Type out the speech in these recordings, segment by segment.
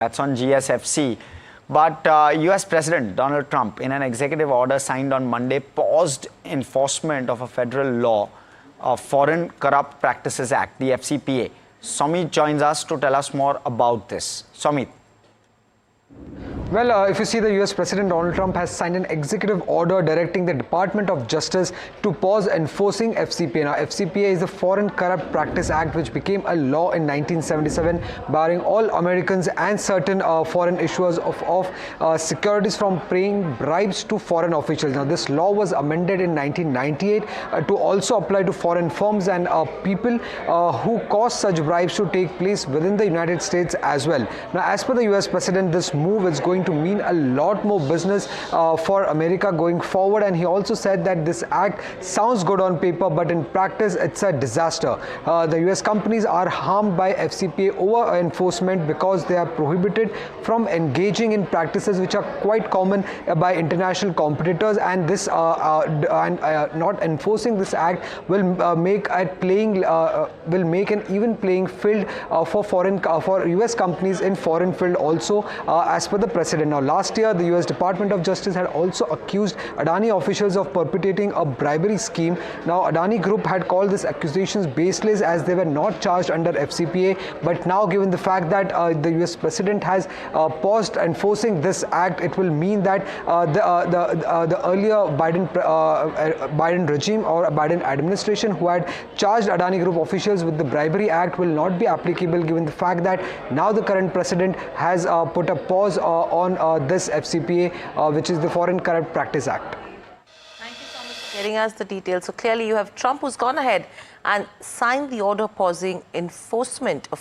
That's on GSFC. But US President Donald Trump, in an executive order signed on Monday, paused enforcement of a federal law, Foreign Corrupt Practices Act, the FCPA. Somit joins us to tell us more about this. Somit. Well, if you see, the US President Donald Trump has signed an executive order directing the Department of Justice to pause enforcing FCPA. Now, FCPA is the Foreign Corrupt Practice Act, which became a law in 1977, barring all Americans and certain foreign issuers of securities from paying bribes to foreign officials. Now, this law was amended in 1998 to also apply to foreign firms and people who cause such bribes to take place within the United States as well. Now, as per the US President, this move is going to mean a lot more business for America going forward, and he also said that this act sounds good on paper, but in practice it's a disaster. The US companies are harmed by FCPA over enforcement because they are prohibited from engaging in practices which are quite common by international competitors, and this not enforcing this act will make an even playing field for US companies in foreign field also, as per the president. Now, last year, the US Department of Justice had also accused Adani officials of perpetrating a bribery scheme. Now, Adani Group had called these accusations baseless as they were not charged under FCPA. But now, given the fact that the US President has paused enforcing this act, it will mean that the earlier Biden regime or Biden administration who had charged Adani Group officials with the bribery act will not be applicable, given the fact that now the current president has put a pause on this FCPA, which is the Foreign Corrupt Practice Act. Thank you so much for sharing us the details. So clearly you have Trump, who's gone ahead and signed the order pausing enforcement of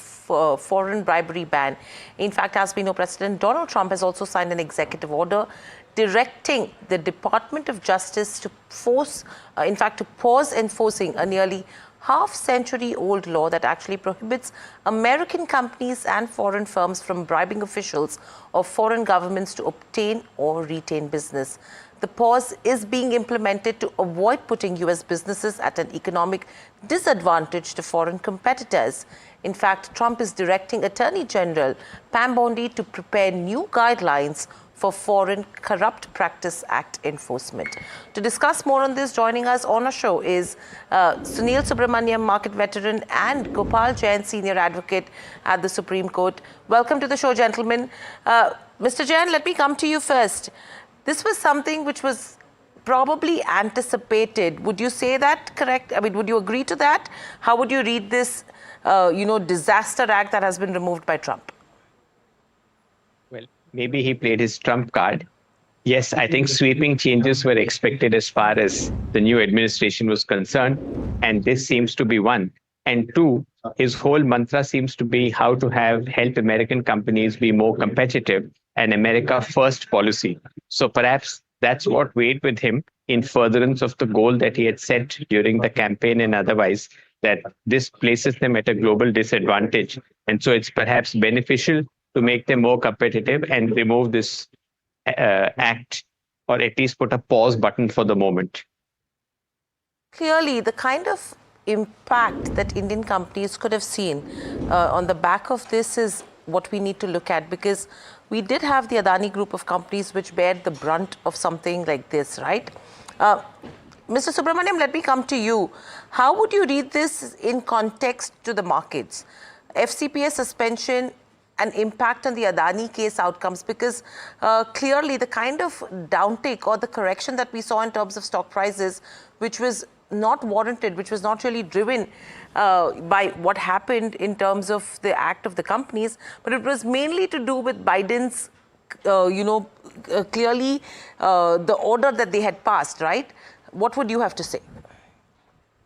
foreign bribery ban. In fact, as we know, President Donald Trump has also signed an executive order directing the Department of Justice to pause enforcing a nearly half-century-old law that actually prohibits American companies and foreign firms from bribing officials of foreign governments to obtain or retain business. The pause is being implemented to avoid putting US businesses at an economic disadvantage to foreign competitors. In fact, Trump is directing Attorney General Pam Bondi to prepare new guidelines for Foreign Corrupt Practice Act enforcement. To discuss more on this, joining us on our show is Sunil Subramaniam, market veteran, and Gopal Jain, senior advocate at the Supreme Court. Welcome to the show, gentlemen. Mr. Jain, let me come to you first. This was something which was probably anticipated. Would you say that correct? I mean, would you agree to that? How would you read this, disaster act that has been removed by Trump? Well, maybe he played his trump card. Yes, I think sweeping changes were expected as far as the new administration was concerned, and this seems to be one. And two, his whole mantra seems to be how to help American companies be more competitive, and America first policy. So perhaps that's what weighed with him in furtherance of the goal that he had set during the campaign and otherwise, that this places them at a global disadvantage. And so it's perhaps beneficial to make them more competitive and remove this act, or at least put a pause button for the moment. Clearly, the kind of impact that Indian companies could have seen on the back of this is what we need to look at, because we did have the Adani group of companies which bear the brunt of something like this, right? Mr. Subramaniam, let me come to you. How would you read this in context to the markets? FCPA suspension and impact on the Adani case outcomes, because clearly the kind of downtake or the correction that we saw in terms of stock prices, which was not warranted, which was not really driven by what happened in terms of the act of the companies, but it was mainly to do with Biden's, clearly the order that they had passed, right? What would you have to say?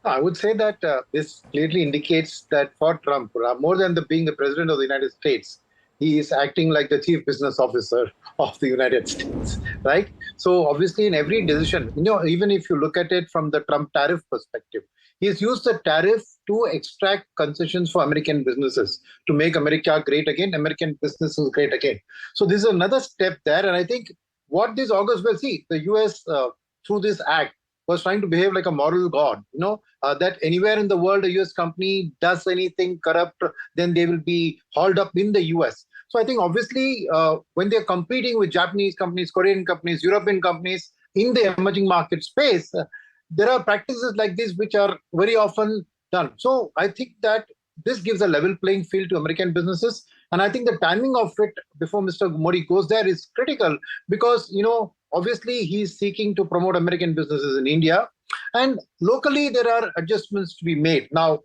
I would say that this clearly indicates that for Trump, more than being the president of the United States, he is acting like the chief business officer of the United States, right? So obviously in every decision, even if you look at it from the Trump tariff perspective, he has used the tariff to extract concessions for American businesses, to make America great again, American businesses great again. So this is another step there. And I think what this augurs will see, the US through this act was trying to behave like a moral god, that anywhere in the world a US company does anything corrupt, then they will be hauled up in the US. So I think obviously when they're competing with Japanese companies, Korean companies, European companies in the emerging market space, there are practices like this which are very often done. So I think that this gives a level playing field to American businesses. And I think the timing of it before Mr. Modi goes there is critical because, obviously he's seeking to promote American businesses in India. And locally, there are adjustments to be made. Now,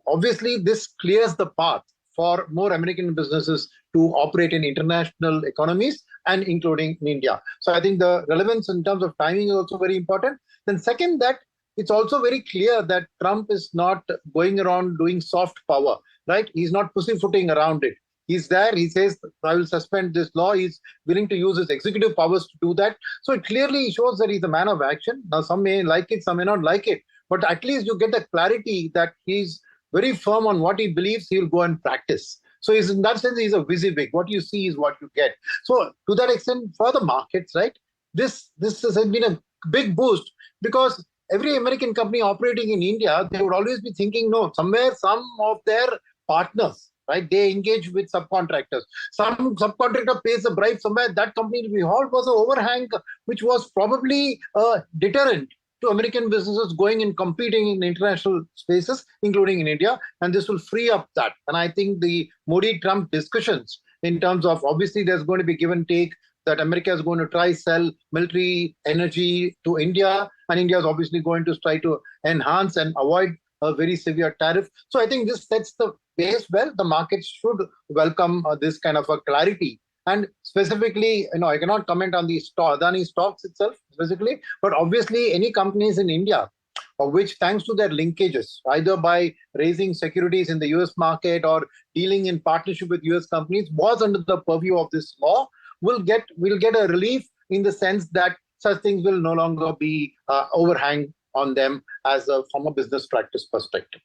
obviously, this clears the path for more American businesses to operate in international economies and including in India. So I think the relevance in terms of timing is also very important. Then second, that it's also very clear that Trump is not going around doing soft power, right? He's not pussyfooting around it. He's there. He says, I will suspend this law. He's willing to use his executive powers to do that. So it clearly shows that he's a man of action. Now, some may like it, some may not like it. But at least you get the clarity that he's very firm on what he believes. He'll go and practice. So he's, in that sense, he's a WYSIWYG. What you see is what you get. So to that extent, for the markets, right, this has been a big boost because every American company operating in India, they would always be thinking, no, somewhere some of their partners, right, they engage with subcontractors. Some subcontractor pays a bribe somewhere, that company will be hauled. Was an overhang which was probably a deterrent to American businesses going and competing in international spaces, including in India, and this will free up that. And I think the Modi-Trump discussions in terms of, obviously there's going to be give and take, that America is going to try sell military energy to India, and India is obviously going to try to enhance and avoid a very severe tariff. So I think this sets the base well. The markets should welcome this kind of a clarity. And specifically, I cannot comment on the Adani stocks itself specifically, but obviously any companies in India, which thanks to their linkages, either by raising securities in the US market or dealing in partnership with US companies, was under the purview of this law, will get a relief in the sense that such things will no longer be overhang on them as from a business practice perspective.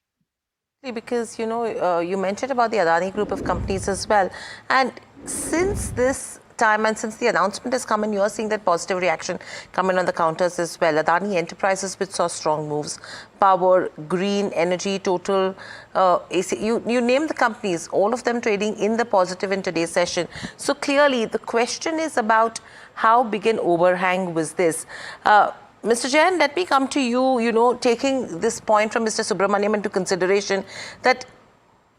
Because, you mentioned about the Adani group of companies as well. And since this time and since the announcement has come in, you're seeing that positive reaction come in on the counters as well. Adani Enterprises, which saw strong moves, Power, Green Energy, Total, AC, you name the companies, all of them trading in the positive in today's session. So clearly, the question is about how big an overhang was this. Mr. Jain, let me come to you, taking this point from Mr. Subramaniam into consideration, that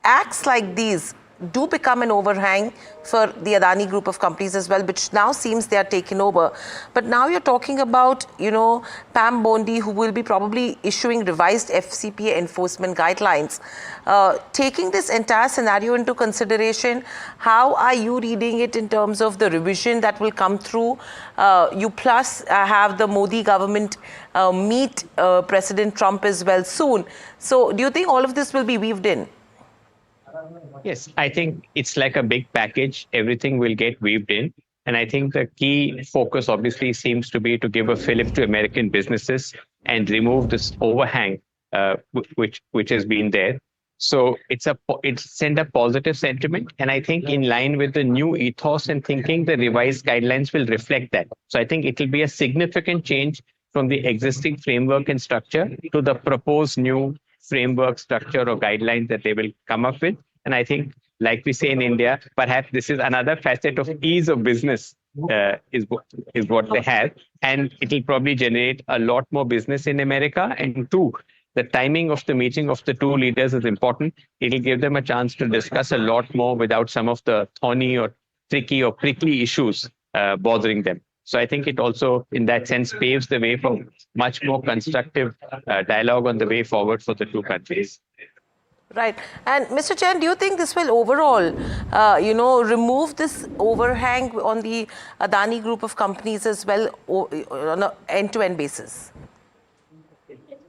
acts like these do become an overhang for the Adani group of companies as well, which now seems they are taken over. But now you're talking about, Pam Bondi, who will be probably issuing revised FCPA enforcement guidelines. Taking this entire scenario into consideration, how are you reading it in terms of the revision that will come through? You plus have the Modi government meet President Trump as well soon. So do you think all of this will be weaved in? Yes, I think it's like a big package. Everything will get weaved in. And I think the key focus obviously seems to be to give a fillip to American businesses and remove this overhang which has been there. So it's sent a positive sentiment. And I think in line with the new ethos and thinking, the revised guidelines will reflect that. So I think it will be a significant change from the existing framework and structure to the proposed new framework, structure, or guidelines that they will come up with. And I think, like we say in India, perhaps this is another facet of ease of business is what they have. And it will probably generate a lot more business in America. And two, the timing of the meeting of the two leaders is important. It will give them a chance to discuss a lot more without some of the thorny or tricky or prickly issues bothering them. So I think it also, in that sense, paves the way for much more constructive dialogue on the way forward for the two countries. Right. And Mr. Chen, do you think this will overall, remove this overhang on the Adani group of companies as well on an end-to-end basis?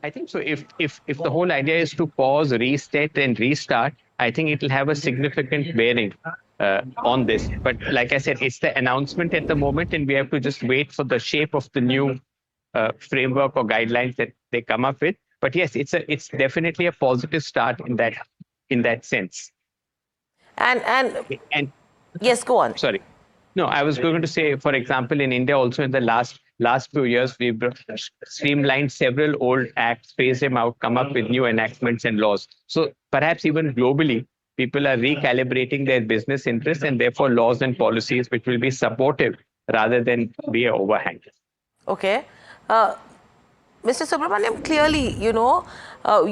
I think so. If the whole idea is to pause, reset, and restart, I think it will have a significant bearing on this. But like I said, it's the announcement at the moment, and we have to just wait for the shape of the new framework or guidelines that they come up with. But yes, it's definitely a positive start in that sense. And yes, go on. Sorry. No, I was going to say, for example, in India also in the last few years, we've streamlined several old acts, phased them out, come up with new enactments and laws. So perhaps even globally, people are recalibrating their business interests, and therefore laws and policies which will be supportive rather than be an overhang. Okay. Mr. Subramaniam, clearly,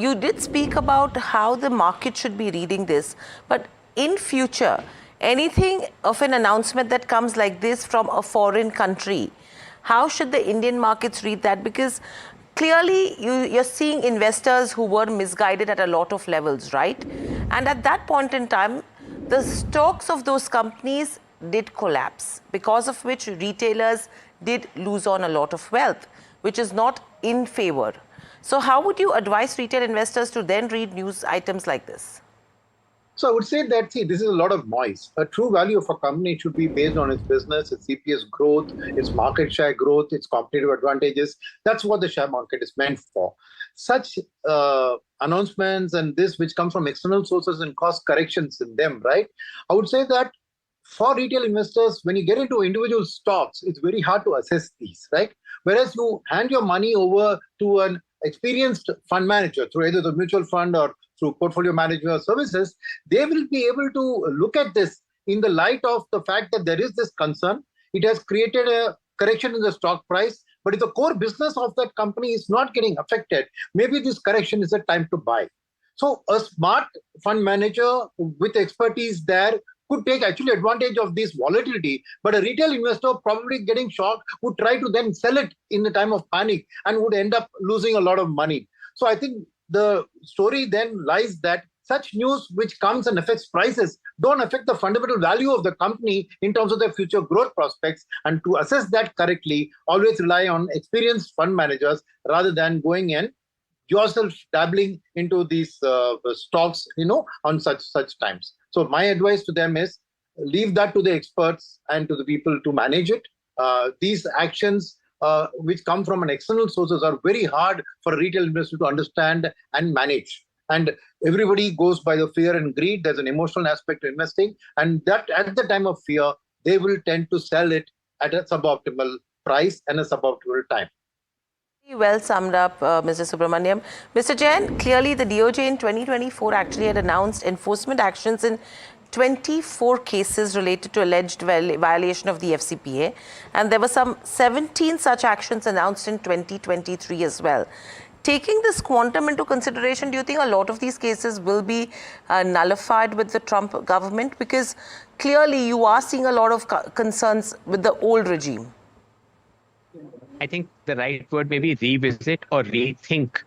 you did speak about how the market should be reading this. But in future, anything of an announcement that comes like this from a foreign country, how should the Indian markets read that? Because clearly, you're seeing investors who were misguided at a lot of levels, right? And at that point in time, the stocks of those companies did collapse, because of which retailers did lose on a lot of wealth, which is not in favor. So how would you advise retail investors to then read news items like this? So I would say that, see, this is a lot of noise. A true value of a company should be based on its business, its EPS growth, its market share growth, its competitive advantages. That's what the share market is meant for. Such announcements and this, which come from external sources and cost corrections in them, right? I would say that for retail investors, when you get into individual stocks, it's very hard to assess these, right? Whereas you hand your money over to an experienced fund manager through either the mutual fund or through portfolio management services, they will be able to look at this in the light of the fact that there is this concern. It has created a correction in the stock price, but if the core business of that company is not getting affected, maybe this correction is a time to buy. So a smart fund manager with expertise there could take actually advantage of this volatility, but a retail investor probably getting shocked would try to then sell it in the time of panic and would end up losing a lot of money. So I think the story then lies that such news which comes and affects prices don't affect the fundamental value of the company in terms of their future growth prospects. And to assess that correctly, always rely on experienced fund managers rather than going in yourself dabbling into these stocks, on such times. So my advice to them is leave that to the experts and to the people to manage it. These actions which come from an external sources are very hard for a retail investor to understand and manage. And everybody goes by the fear and greed. There's an emotional aspect to investing. And that at the time of fear, they will tend to sell it at a suboptimal price and a suboptimal time. Well summed up, Mr. Subramaniam. Mr. Jain, clearly the DOJ in 2024 actually had announced enforcement actions in 24 cases related to alleged violation of the FCPA. And there were some 17 such actions announced in 2023 as well. Taking this quantum into consideration, do you think a lot of these cases will be nullified with the Trump government? Because clearly you are seeing a lot of concerns with the old regime. I think the right word may be revisit or rethink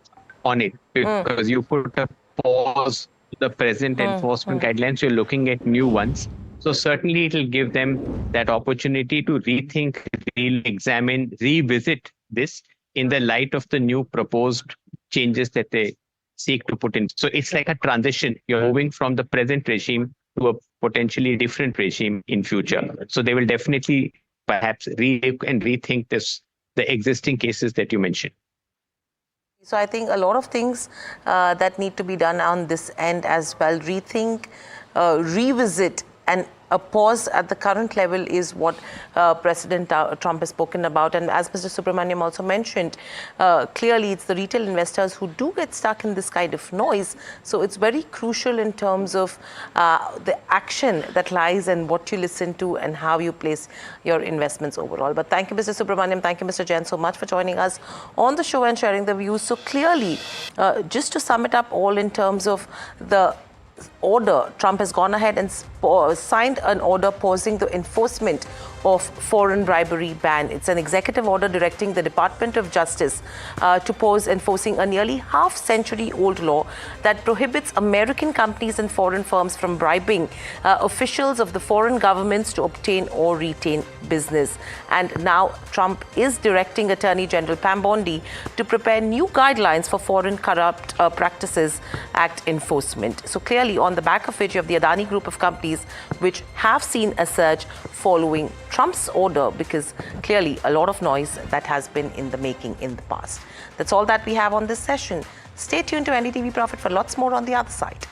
on it, because you put a pause to the present enforcement guidelines, you're looking at new ones. So certainly it will give them that opportunity to rethink, re-examine, revisit this in the light of the new proposed changes that they seek to put in. So it's like a transition. You're moving from the present regime to a potentially different regime in future. So they will definitely perhaps rethink the existing cases that you mentioned. So I think a lot of things that need to be done on this end as well. Rethink, revisit, and a pause at the current level is what President Trump has spoken about. And as Mr. Subramaniam also mentioned, clearly it's the retail investors who do get stuck in this kind of noise. So it's very crucial in terms of the action that lies and what you listen to and how you place your investments overall. But thank you, Mr. Subramaniam. Thank you, Mr. Jain, so much for joining us on the show and sharing the views. So clearly, just to sum it up all in terms of the order, Trump has gone ahead and signed an order pausing the enforcement of foreign bribery ban. It's an executive order directing the Department of Justice to pause enforcing a nearly half-century-old law that prohibits American companies and foreign firms from bribing officials of the foreign governments to obtain or retain business. And now Trump is directing Attorney General Pam Bondi to prepare new guidelines for Foreign Corrupt Practices Act enforcement. So clearly, on the back of which you have the Adani group of companies which have seen a surge following Trump's order, because clearly a lot of noise that has been in the making in the past. That's all that we have on this session. Stay tuned to NDTV Profit for lots more on the other side.